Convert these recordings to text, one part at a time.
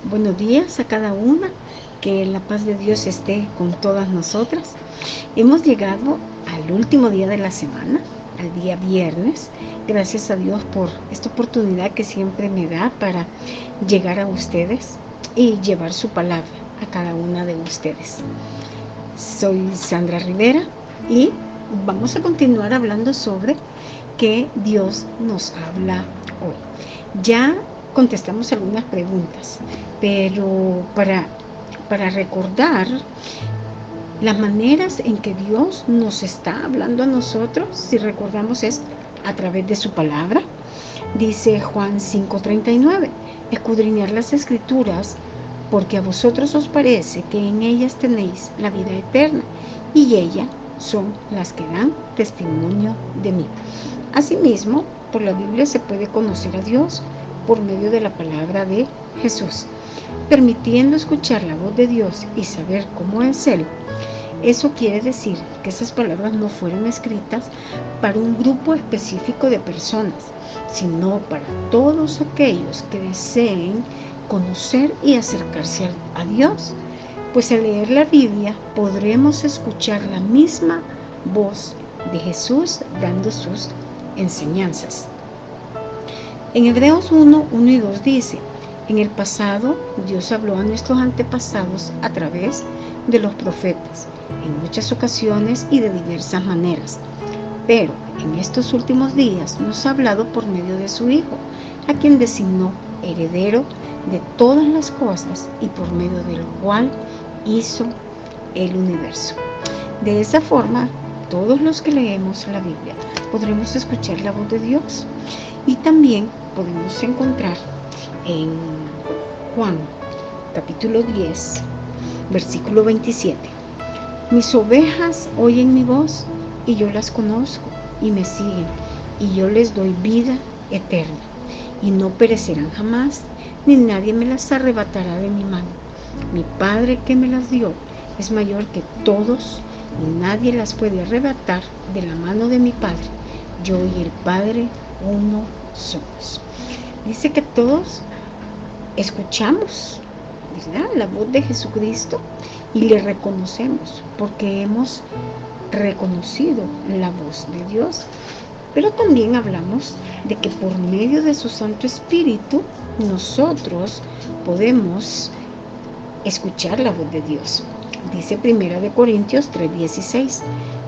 Buenos días a cada una, que la paz de Dios esté con todas nosotras. Hemos llegado al último día de la semana, al día viernes. Gracias a Dios por esta oportunidad que siempre me da para llegar a ustedes y llevar su palabra a cada una de ustedes. Soy Sandra Rivera y vamos a continuar hablando sobre que Dios nos habla hoy. Ya contestamos algunas preguntas, pero para recordar las maneras en que Dios nos está hablando a nosotros, si recordamos, es a través de su palabra. Dice Juan 5:39, escudriñar las escrituras, porque a vosotros os parece que en ellas tenéis la vida eterna, y ellas son las que dan testimonio de mí. Asimismo, por la Biblia se puede conocer a Dios por medio de la palabra de Jesús, permitiendo escuchar la voz de Dios y saber cómo es Él. Eso quiere decir que esas palabras no fueron escritas para un grupo específico de personas, sino para todos aquellos que deseen conocer y acercarse a Dios. Pues al leer la Biblia podremos escuchar la misma voz de Jesús dando sus enseñanzas. En Hebreos 1 y 2 dice: en el pasado Dios habló a nuestros antepasados a través de los profetas, en muchas ocasiones y de diversas maneras. Pero en estos últimos días nos ha hablado por medio de su Hijo, a quien designó heredero de todas las cosas y por medio del cual hizo el universo. De esa forma, todos los que leemos la Biblia podremos escuchar la voz de Dios, y también podemos encontrar en Juan capítulo 10, versículo 27. Mis ovejas oyen mi voz y yo las conozco y me siguen, y yo les doy vida eterna y no perecerán jamás, ni nadie me las arrebatará de mi mano. Mi Padre que me las dio es mayor que todos, y nadie las puede arrebatar de la mano de mi Padre. Yo y el Padre uno somos. Dice que todos escuchamos, ¿verdad?, la voz de Jesucristo y le reconocemos porque hemos reconocido la voz de Dios. Pero también hablamos de que por medio de su Santo Espíritu nosotros podemos escuchar la voz de Dios. Dice 1 Corintios 3:16,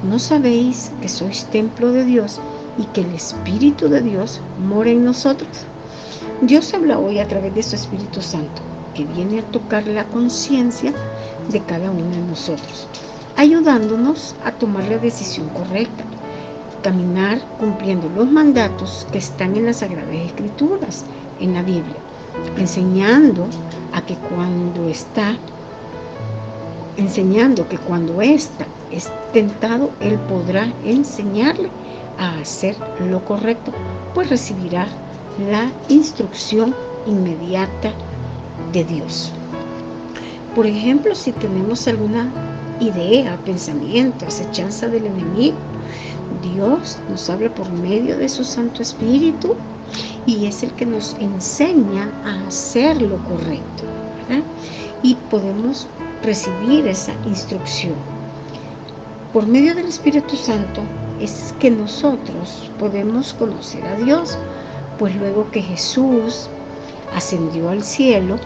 ¿no sabéis que sois templo de Dios y que el Espíritu de Dios mora en nosotros? Dios habla hoy a través de su Espíritu Santo, que viene a tocar la conciencia de cada uno de nosotros, ayudándonos a tomar la decisión correcta, caminar cumpliendo los mandatos que están en las Sagradas Escrituras, en la Biblia, enseñando que cuando ésta es tentado, Él podrá enseñarle a hacer lo correcto, pues recibirá la instrucción inmediata de Dios. Por ejemplo, si tenemos alguna idea, pensamiento, acechanza del enemigo, Dios nos habla por medio de su Santo Espíritu y es el que nos enseña a hacer lo correcto, ¿verdad? Y podemos recibir esa instrucción. Por medio del Espíritu Santo es que nosotros podemos conocer a Dios, pues luego que Jesús ascendió al cielo,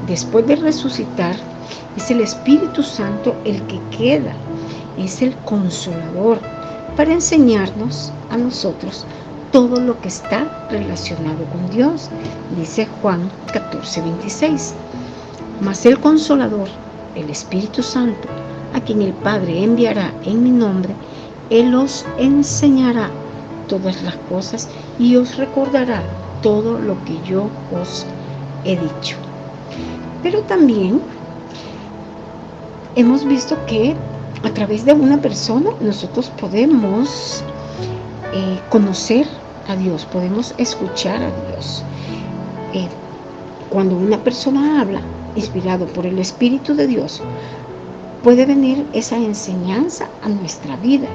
después de resucitar, es el Espíritu Santo el que queda, es el Consolador, para enseñarnos a nosotros todo lo que está relacionado con Dios. Dice Juan 14:26, mas el Consolador, el Espíritu Santo, a quien el Padre enviará en mi nombre, Él os enseñará todas las cosas y os recordará todo lo que yo os he dicho. Pero también hemos visto que a través de una persona nosotros podemos conocer a Dios, podemos escuchar a Dios. Cuando una persona habla, inspirado por el Espíritu de Dios, puede venir esa enseñanza a nuestra vida.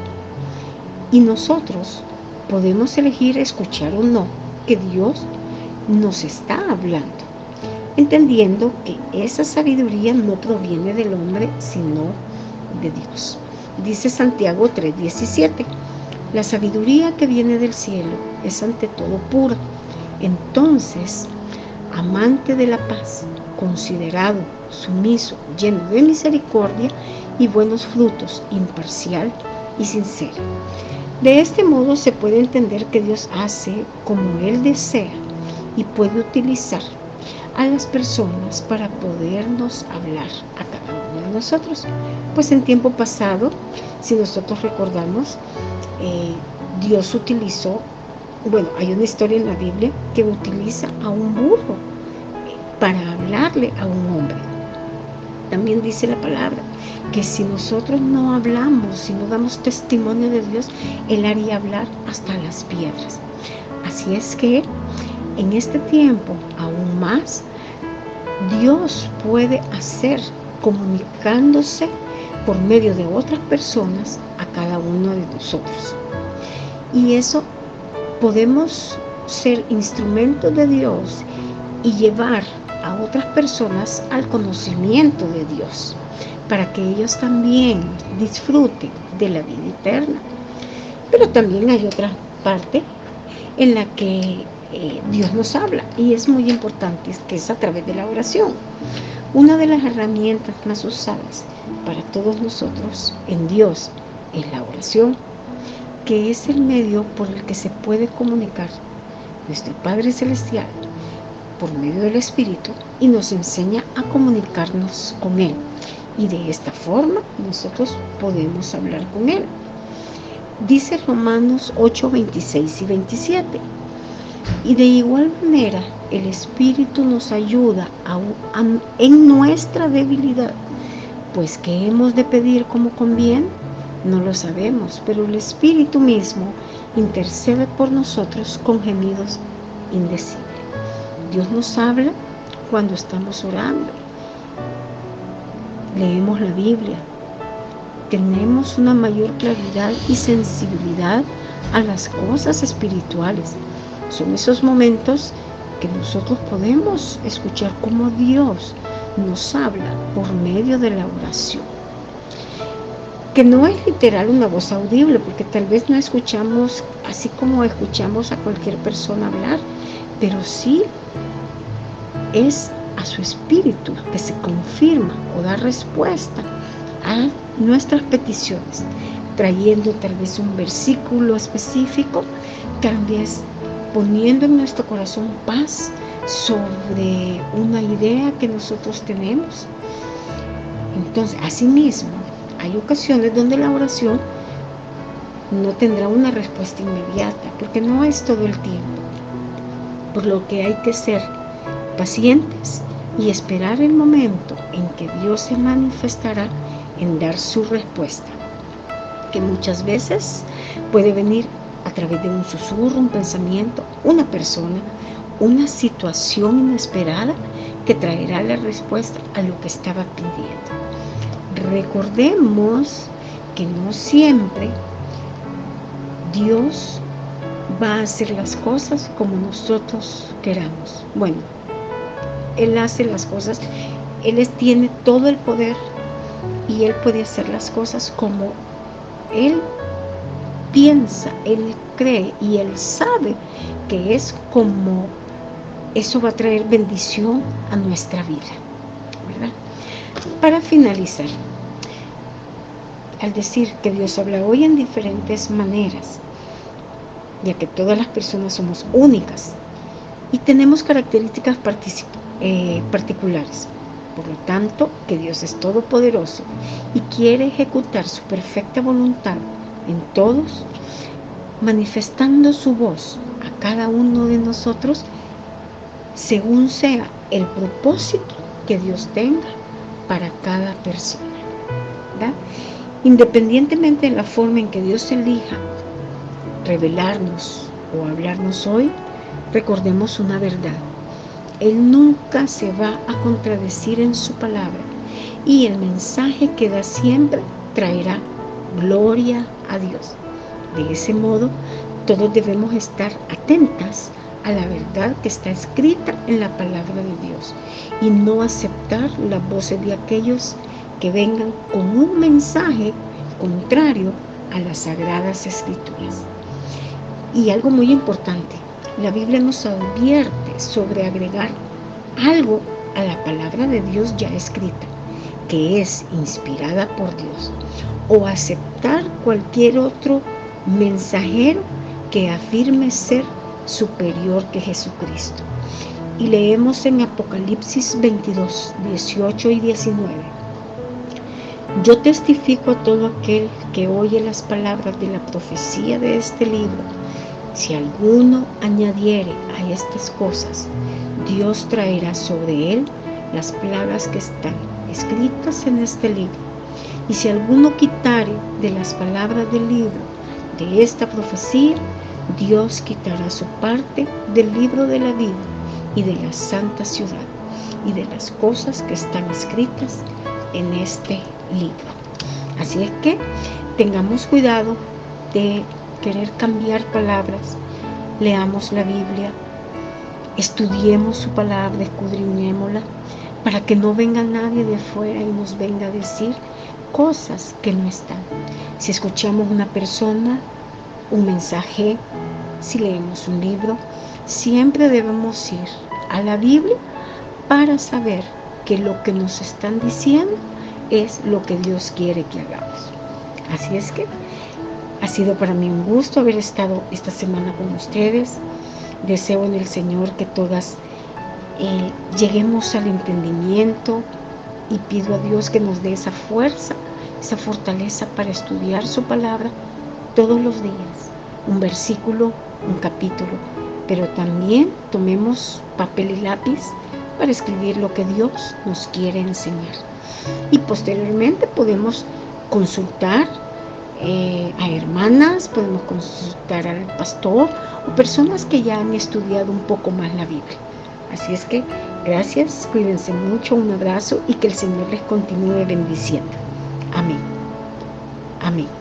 Y nosotros podemos elegir escuchar o no que Dios nos está hablando. entendiendo que esa sabiduría no proviene del hombre, sino de Dios. Dice Santiago 3:17, la sabiduría que viene del cielo es ante todo pura. Entonces, amante de la paz, considerado, sumiso, lleno de misericordia y buenos frutos, imparcial y sincero. De este modo se puede entender que Dios hace como Él desea y puede utilizar a las personas para podernos hablar a cada uno de nosotros. Pues en tiempo pasado, si nosotros recordamos, Dios utilizó, hay una historia en la Biblia que utiliza a un burro para hablarle a un hombre. También dice la palabra que si nosotros no hablamos, si no damos testimonio de Dios, Él haría hablar hasta las piedras. Así es que en este tiempo, aún más, Dios puede hacer comunicándose por medio de otras personas a cada uno de nosotros. Y eso podemos ser instrumentos de Dios y llevar a otras personas al conocimiento de Dios, para que ellos también disfruten de la vida eterna. Pero también hay otra parte en la que Dios nos habla, y es muy importante, que es a través de la oración. Una de las herramientas más usadas para todos nosotros en Dios es la oración, que es el medio por el que se puede comunicar nuestro Padre Celestial por medio del Espíritu y nos enseña a comunicarnos con Él. Y de esta forma nosotros podemos hablar con Él. Dice Romanos 8:26 y 27. Y de igual manera el Espíritu nos ayuda en nuestra debilidad, pues ¿qué hemos de pedir como conviene? No lo sabemos, pero el Espíritu mismo intercede por nosotros con gemidos indecibles. Dios nos habla cuando estamos orando. Leemos la Biblia. Tenemos una mayor claridad y sensibilidad a las cosas espirituales. Son esos momentos que nosotros podemos escuchar cómo Dios nos habla por medio de la oración. Que no es literal una voz audible, porque tal vez no escuchamos así como escuchamos a cualquier persona hablar, pero sí es a su espíritu que se confirma o da respuesta a nuestras peticiones, trayendo tal vez un versículo específico, tal vez poniendo en nuestro corazón paz sobre una idea que nosotros tenemos. Entonces, asimismo, hay ocasiones donde la oración no tendrá una respuesta inmediata, porque no es todo el tiempo, por lo que hay que ser pacientes y esperar el momento en que Dios se manifestará en dar su respuesta, que muchas veces puede venir a través de un susurro, un pensamiento, una persona, una situación inesperada que traerá la respuesta a lo que estaba pidiendo. Recordemos que no siempre Dios va a hacer las cosas como nosotros queramos. Bueno, Él hace las cosas, Él tiene todo el poder y Él puede hacer las cosas como Él piensa, Él cree y Él sabe que es como eso va a traer bendición a nuestra vida, ¿verdad? Para finalizar, al decir que Dios habla hoy en diferentes maneras, ya que todas las personas somos únicas y tenemos características particulares. Por lo tanto, que Dios es todopoderoso y quiere ejecutar su perfecta voluntad en todos, manifestando su voz a cada uno de nosotros según sea el propósito que Dios tenga para cada persona, ¿verdad? Independientemente de la forma en que Dios elija revelarnos o hablarnos hoy, recordemos una verdad. Él nunca se va a contradecir en su palabra y el mensaje que da siempre traerá gloria a Dios. De ese modo, todos debemos estar atentas a la verdad que está escrita en la palabra de Dios y no aceptar las voces de aquellos que vengan con un mensaje contrario a las sagradas escrituras. Y algo muy importante, la Biblia nos advierte sobre agregar algo a la palabra de Dios ya escrita, que es inspirada por Dios, o aceptar cualquier otro mensajero que afirme ser superior que Jesucristo. Y leemos en Apocalipsis 22, 18 y 19. Yo testifico a todo aquel que oye las palabras de la profecía de este libro. Si alguno añadiere a estas cosas, Dios traerá sobre él las plagas que están escritas en este libro. Y si alguno quitare de las palabras del libro de esta profecía, Dios quitará su parte del libro de la vida y de la santa ciudad y de las cosas que están escritas en este libro. Así es que tengamos cuidado de querer cambiar palabras. Leamos la Biblia, estudiemos su palabra, escudriñémosla, para que no venga nadie de afuera y nos venga a decir cosas que no están. Si escuchamos una persona, un mensaje, si leemos un libro, siempre debemos ir a la Biblia para saber que lo que nos están diciendo es lo que Dios quiere que hagamos. Así es que ha sido para mí un gusto haber estado esta semana con ustedes. Deseo en el Señor que todas lleguemos al entendimiento y pido a Dios que nos dé esa fuerza, esa fortaleza para estudiar su palabra todos los días, un versículo, un capítulo, pero también tomemos papel y lápiz para escribir lo que Dios nos quiere enseñar. Y posteriormente podemos consultar a hermanas, podemos consultar al pastor o personas que ya han estudiado un poco más la Biblia. Así es que gracias, cuídense mucho, un abrazo y que el Señor les continúe bendiciendo. Amén. Amén.